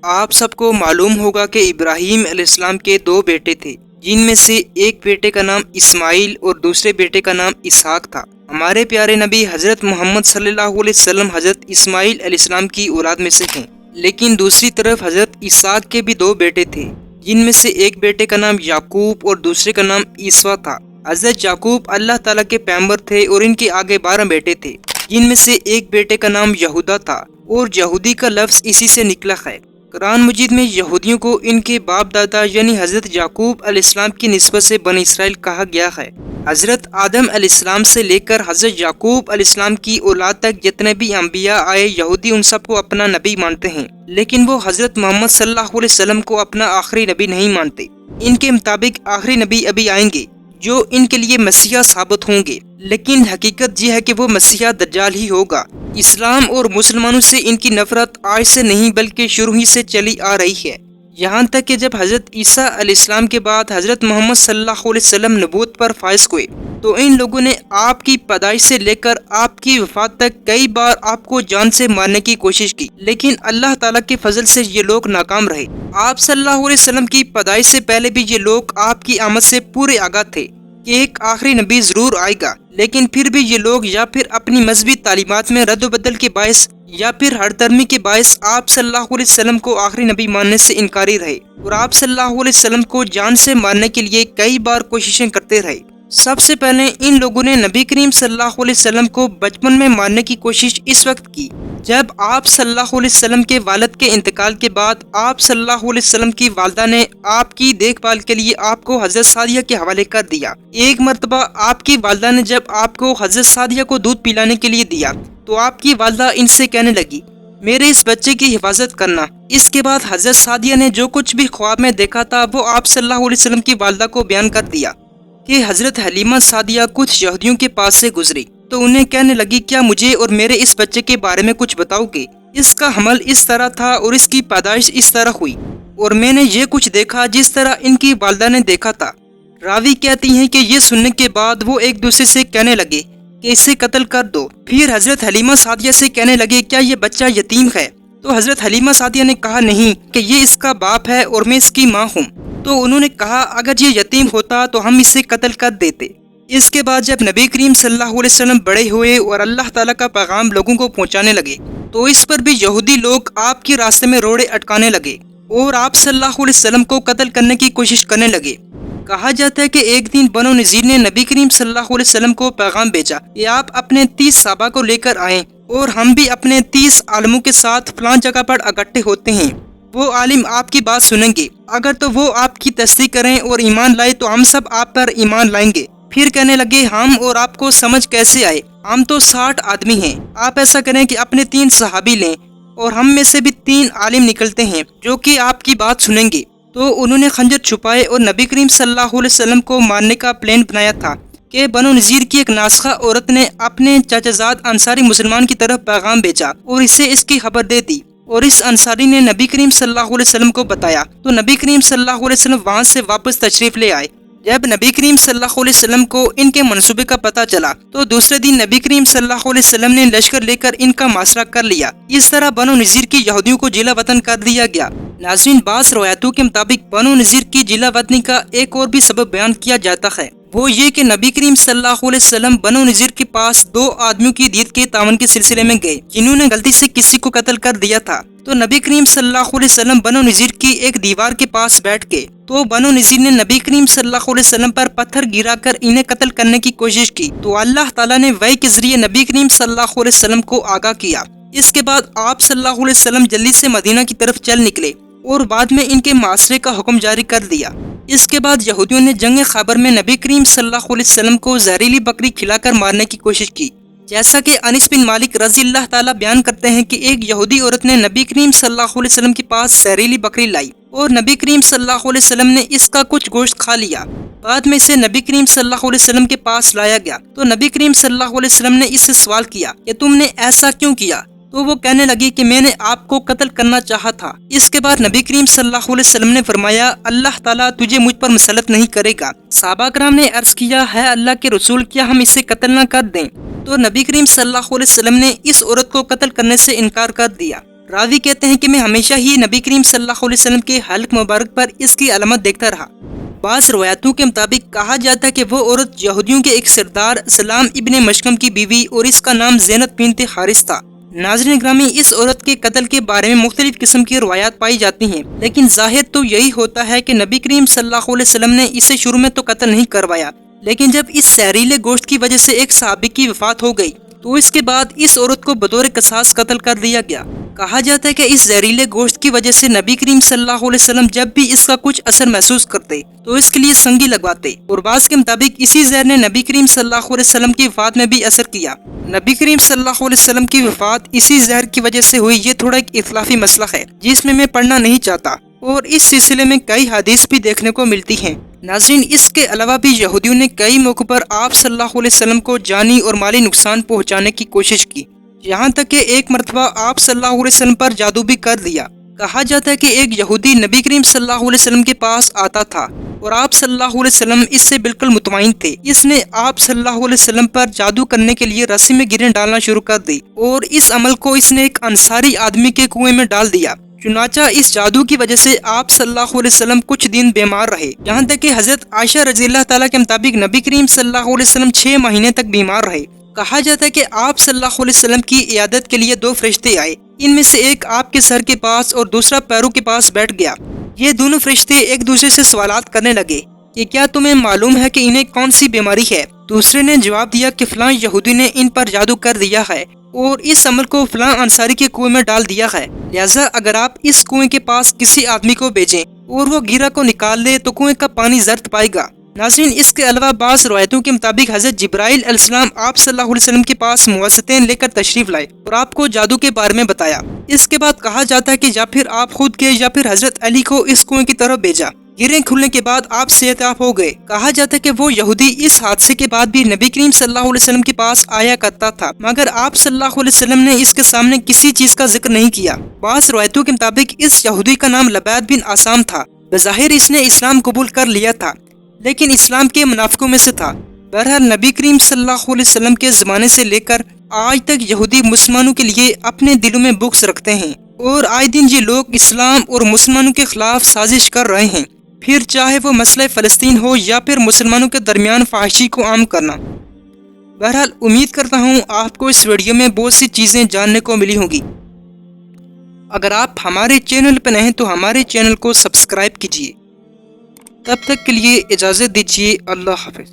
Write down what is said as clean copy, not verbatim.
آپ سب کو معلوم ہوگا کہ ابراہیم علیہ السلام کے دو بیٹے تھے، جن میں سے ایک بیٹے کا نام اسماعیل اور دوسرے بیٹے کا نام اسحاق تھا۔ ہمارے پیارے نبی حضرت محمد صلی اللہ علیہ وسلم حضرت اسماعیل علیہ السلام کی اولاد میں سے ہیں، لیکن دوسری طرف حضرت اسحاق کے بھی دو بیٹے تھے، جن میں سے ایک بیٹے کا نام یعقوب اور دوسرے کا نام عیسیٰ تھا۔ حضرت یعقوب اللہ تعالیٰ کے پیغمبر تھے اور ان کے آگے 12 بیٹے تھے، جن میں سے ایک بیٹے کا نام یہودا تھا، اور یہودی کا لفظ اسی سے نکلا ہے۔ قرآن مجید میں یہودیوں کو ان کے باپ دادا یعنی حضرت یعقوب علیہ السلام کی نسبت سے بنی اسرائیل کہا گیا ہے۔ حضرت آدم علیہ السلام سے لے کر حضرت یعقوب علیہ السلام کی اولاد تک جتنے بھی انبیاء آئے، یہودی ان سب کو اپنا نبی مانتے ہیں، لیکن وہ حضرت محمد صلی اللہ علیہ وسلم کو اپنا آخری نبی نہیں مانتے۔ ان کے مطابق آخری نبی ابھی آئیں گے جو ان کے لیے مسیحا ثابت ہوں گے، لیکن حقیقت یہ ہے کہ وہ مسیحا دجال ہی ہوگا۔ اسلام اور مسلمانوں سے ان کی نفرت آج سے نہیں بلکہ شروع ہی سے چلی آ رہی ہے، یہاں تک کہ جب حضرت عیسیٰ علیہ السلام کے بعد حضرت محمد صلی اللہ علیہ وسلم نبوت پر فائز ہوئے تو ان لوگوں نے آپ کی پیدائش سے لے کر آپ کی وفات تک کئی بار آپ کو جان سے مارنے کی کوشش کی، لیکن اللہ تعالیٰ کے فضل سے یہ لوگ ناکام رہے۔ آپ صلی اللہ علیہ وسلم کی پیدائش سے پہلے بھی یہ لوگ آپ کی آمد سے پورے آگاہ تھے کہ ایک آخری نبی ضرور آئے گا، لیکن پھر بھی یہ لوگ یا پھر اپنی مذہبی تعلیمات میں رد و بدل کے باعث یا پھر ہر درمی کے باعث آپ صلی اللہ علیہ وسلم کو آخری نبی ماننے سے انکاری رہے، اور آپ صلی اللہ علیہ وسلم کو جان سے مارنے کے لیے کئی بار کوششیں کرتے رہے۔ سب سے پہلے ان لوگوں نے نبی کریم صلی اللہ علیہ وسلم کو بچپن میں مارنے کی کوشش اس وقت کی جب آپ صلی اللہ علیہ وسلم کے والد کے انتقال کے بعد آپ صلی اللہ علیہ وسلم کی والدہ نے آپ کی دیکھ بھال کے لیے آپ کو حضرت سعدیہ کے حوالے کر دیا۔ ایک مرتبہ آپ کی والدہ نے جب آپ کو حضرت سعدیہ کو دودھ پلانے کے لیے دیا تو آپ کی والدہ ان سے کہنے لگی، میرے اس بچے کی حفاظت کرنا۔ اس کے بعد حضرت سعدیہ نے جو کچھ بھی خواب میں دیکھا تھا وہ آپ صلی اللہ علیہ وسلم کی والدہ کو بیان کر دیا کہ حضرت حلیمہ سعدیہ کچھ یہودیوں کے پاس سے گزری تو انہیں کہنے لگی، کیا مجھے اور میرے اس بچے کے بارے میں کچھ بتاؤ گے؟ اس کا حمل اس طرح تھا اور اس کی پیدائش اس طرح ہوئی، اور میں نے یہ کچھ دیکھا جس طرح ان کی والدہ نے دیکھا تھا۔ راوی کہتی ہیں کہ یہ سننے کے بعد وہ ایک دوسرے سے کہنے لگے کہ اسے قتل کر دو۔ پھر حضرت حلیمہ سعدیہ سے کہنے لگے، کیا یہ بچہ یتیم ہے؟ تو حضرت حلیمہ سعدیہ نے کہا نہیں، کہ یہ اس کا باپ ہے اور میں اس کی ماں ہوں۔ تو انہوں نے کہا، اگر یہ یتیم ہوتا تو ہم اسے قتل کر دیتے۔ اس کے بعد جب نبی کریم صلی اللہ علیہ وسلم بڑے ہوئے اور اللہ تعالیٰ کا پیغام لوگوں کو پہنچانے لگے تو اس پر بھی یہودی لوگ آپ کے راستے میں روڑے اٹکانے لگے اور آپ صلی اللہ علیہ وسلم کو قتل کرنے کی کوشش کرنے لگے۔ کہا جاتا ہے کہ ایک دن بنو نذیر نے نبی کریم صلی اللہ علیہ وسلم کو پیغام بھیجا کہ آپ اپنے 30 صحابہ کو لے کر آئیں اور ہم بھی اپنے 30 عالموں کے ساتھ فلاں جگہ پر اکٹھے ہوتے ہیں، وہ عالم آپ کی بات سنیں گے، اگر تو وہ آپ کی تصدیق کریں اور ایمان لائے تو ہم سب آپ پر ایمان لائیں گے۔ پھر کہنے لگے، ہم اور آپ کو سمجھ کیسے آئے؟ ہم تو 60 آدمی ہیں، آپ ایسا کریں کہ اپنے 3 صحابی لیں اور ہم میں سے بھی 3 عالم نکلتے ہیں جو کہ آپ کی بات سنیں گے۔ تو انہوں نے خنجر چھپائے اور نبی کریم صلی اللہ علیہ وسلم کو مارنے کا پلان بنایا تھا کہ بنو نذیر کی ایک ناسخہ عورت نے اپنے چاچا زاد انصاری مسلمان کی طرف پیغام بھیجا اور اسے اس کی خبر دے دی، اور اس انصاری نے نبی کریم صلی اللہ علیہ وسلم کو بتایا تو نبی کریم صلی اللہ علیہ وسلم وہاں سے واپس تشریف لے آئے۔ جب نبی کریم صلی اللہ علیہ وسلم کو ان کے منصوبے کا پتہ چلا تو دوسرے دن نبی کریم صلی اللہ علیہ وسلم نے لشکر لے کر ان کا محاصرہ کر لیا۔ اس طرح بنو نذیر کی یہودیوں کو جلا وطن کر دیا گیا۔ ناظرین، بعض روایتوں کے مطابق بنو نذیر کی جلا وطنی کا ایک اور بھی سبب بیان کیا جاتا ہے، وہ یہ کہ نبی کریم صلی اللہ علیہ وسلم بنو نذیر کے پاس 2 آدمیوں کی دیت کے تعاون کے سلسلے میں گئے جنہوں نے غلطی سے کسی کو قتل کر دیا تھا۔ تو نبی کریم صلی اللہ علیہ وسلم بنو نذیر کی ایک دیوار کے پاس بیٹھ گئے تو بنو نذیر نے نبی کریم صلی اللہ علیہ وسلم پر پتھر گرا کر انہیں قتل کرنے کی کوشش کی تو اللہ تعالیٰ نے وحی کے ذریعے نبی کریم صلی اللہ علیہ وسلم کو آگاہ کیا۔ اس کے بعد آپ صلی اللہ علیہ وسلم جلدی سے مدینہ کی طرف چل نکلے اور بعد میں ان کے معاشرے کا حکم جاری کر دیا۔ اس کے بعد یہودیوں نے جنگ خیبر میں نبی کریم صلی اللہ علیہ وسلم کو زہریلی بکری کھلا کر مارنے کی کوشش کی، جیسا کہ انس بن مالک رضی اللہ تعالیٰ بیان کرتے ہیں کہ ایک یہودی عورت نے نبی کریم صلی اللہ علیہ وسلم کے پاس زہریلی بکری لائی اور نبی کریم صلی اللہ علیہ وسلم نے اس کا کچھ گوشت کھا لیا۔ بعد میں اسے نبی کریم صلی اللہ علیہ وسلم کے پاس لایا گیا تو نبی کریم صلی اللہ علیہ وسلم نے اس سے سوال کیا کہ تم نے ایسا کیوں کیا؟ تو وہ کہنے لگی کہ میں نے آپ کو قتل کرنا چاہا تھا۔ اس کے بعد نبی کریم صلی اللہ علیہ وسلم نے فرمایا، اللہ تعالیٰ تجھے مجھ پر مسلط نہیں کرے گا۔ صحابہ کرام نے عرض کیا، ہے اللہ کے رسول، کیا ہم اسے قتل نہ کر دیں؟ تو نبی کریم صلی اللہ علیہ وسلم نے اس عورت کو قتل کرنے سے انکار کر دیا۔ راوی کہتے ہیں کہ میں ہمیشہ ہی نبی کریم صلی اللہ علیہ وسلم کے حلق مبارک پر اس کی علامت دیکھتا رہا۔ بعض روایتوں کے مطابق کہا جاتا ہے کہ وہ عورت یہودیوں کے ایک سردار سلام ابن مشکم کی بیوی اور اس کا نام زینب بنت حارث تھا۔ ناظرین گرامی، اس عورت کے قتل کے بارے میں مختلف قسم کی روایات پائی جاتی ہیں، لیکن ظاہر تو یہی ہوتا ہے کہ نبی کریم صلی اللہ علیہ وسلم نے اسے شروع میں تو قتل نہیں کروایا، لیکن جب اس زہریلے گوشت کی وجہ سے ایک صحابی کی وفات ہو گئی تو اس کے بعد اس عورت کو بطور قصاص قتل کر دیا گیا۔ کہا جاتا ہے کہ اس زہریلے گوشت کی وجہ سے نبی کریم صلی اللہ علیہ وسلم جب بھی اس کا کچھ اثر محسوس کرتے تو اس کے لیے سنگی لگواتے، اور بعض کے مطابق اسی زہر نے نبی کریم صلی اللہ علیہ وسلم کی وفات میں بھی اثر کیا۔ نبی کریم صلی اللہ علیہ وسلم کی وفات اسی زہر کی وجہ سے ہوئی، یہ تھوڑا ایک اختلافی مسئلہ ہے جس میں پڑھنا نہیں چاہتا، اور اس سلسلے میں کئی حدیث بھی دیکھنے کو ملتی ہیں۔ ناظرین، اس کے علاوہ بھی یہودیوں نے کئی موقع پر آپ صلی اللہ علیہ وسلم کو جانی اور مالی نقصان پہنچانے کی کوشش کی، یہاں تک کہ ایک مرتبہ آپ صلی اللہ علیہ وسلم پر جادو بھی کر دیا۔ کہا جاتا ہے کہ ایک یہودی نبی کریم صلی اللہ علیہ وسلم کے پاس آتا تھا اور آپ صلی اللہ علیہ وسلم اس سے بالکل مطمئن تھے۔ اس نے آپ صلی اللہ علیہ وسلم پر جادو کرنے کے لیے رسی میں گریں ڈالنا شروع کر دی، اور اس عمل کو اس نے ایک انصاری آدمی کے کنویں میں ڈال دیا۔ چنانچہ اس جادو کی وجہ سے آپ صلی اللہ علیہ وسلم کچھ دن بیمار رہے، یہاں تک کہ حضرت عائشہ رضی اللہ تعالیٰ کے مطابق نبی کریم صلی اللہ علیہ وسلم 6 مہینے تک بیمار رہے۔ کہا جاتا ہے کہ آپ صلی اللہ علیہ وسلم کی عیادت کے لیے 2 فرشتے آئے، ان میں سے ایک آپ کے سر کے پاس اور دوسرا پیروں کے پاس بیٹھ گیا۔ یہ دونوں فرشتے ایک دوسرے سے سوالات کرنے لگے کہ کیا تمہیں معلوم ہے کہ انہیں کون سی بیماری ہے؟ دوسرے نے جواب دیا کہ فلاں یہودی نے ان پر جادو کر دیا ہے اور اس عمل کو فلاں انصاری کے کنویں میں ڈال دیا ہے، لہذا اگر آپ اس کنویں کے پاس کسی آدمی کو بھیجیں اور وہ گیرا کو نکال لے تو کنویں کا پانی زرد پائے گا۔ ناظرین، اس کے علاوہ بعض روایتوں کے مطابق حضرت جبرائیل علیہ السلام آپ صلی اللہ علیہ وسلم کے پاس موعظتین لے کر تشریف لائے اور آپ کو جادو کے بارے میں بتایا۔ اس کے بعد کہا جاتا ہے کہ یا پھر آپ خود گئے یا پھر حضرت علی کو اس کنویں کی طرف بھیجا۔ گریں کھلنے کے بعد آپ صحت یاب ہو گئے۔ کہا جاتا ہے کہ وہ یہودی اس حادثے کے بعد بھی نبی کریم صلی اللہ علیہ وسلم کے پاس آیا کرتا تھا، مگر آپ صلی اللہ علیہ وسلم نے اس کے سامنے کسی چیز کا ذکر نہیں کیا۔ بعض روایتوں کے مطابق اس یہودی کا نام لبید بن عاصم تھا۔ بظاہر اس نے اسلام قبول کر لیا تھا، لیکن اسلام کے منافقوں میں سے تھا۔ بہرحال نبی کریم صلی اللہ علیہ وسلم کے زمانے سے لے کر آج تک یہودی مسلمانوں کے لیے اپنے دلوں میں بغض رکھتے ہیں، اور آئے دن یہ لوگ اسلام اور مسلمانوں کے خلاف سازش کر رہے ہیں، پھر چاہے وہ مسئلہ فلسطین ہو یا پھر مسلمانوں کے درمیان فحاشی کو عام کرنا۔ بہرحال امید کرتا ہوں آپ کو اس ویڈیو میں بہت سی چیزیں جاننے کو ملی ہوں گی۔ اگر آپ ہمارے چینل پہ نئے ہیں تو ہمارے چینل کو سبسکرائب کیجیے۔ تب تک کے لیے اجازت دیجیے، اللہ حافظ۔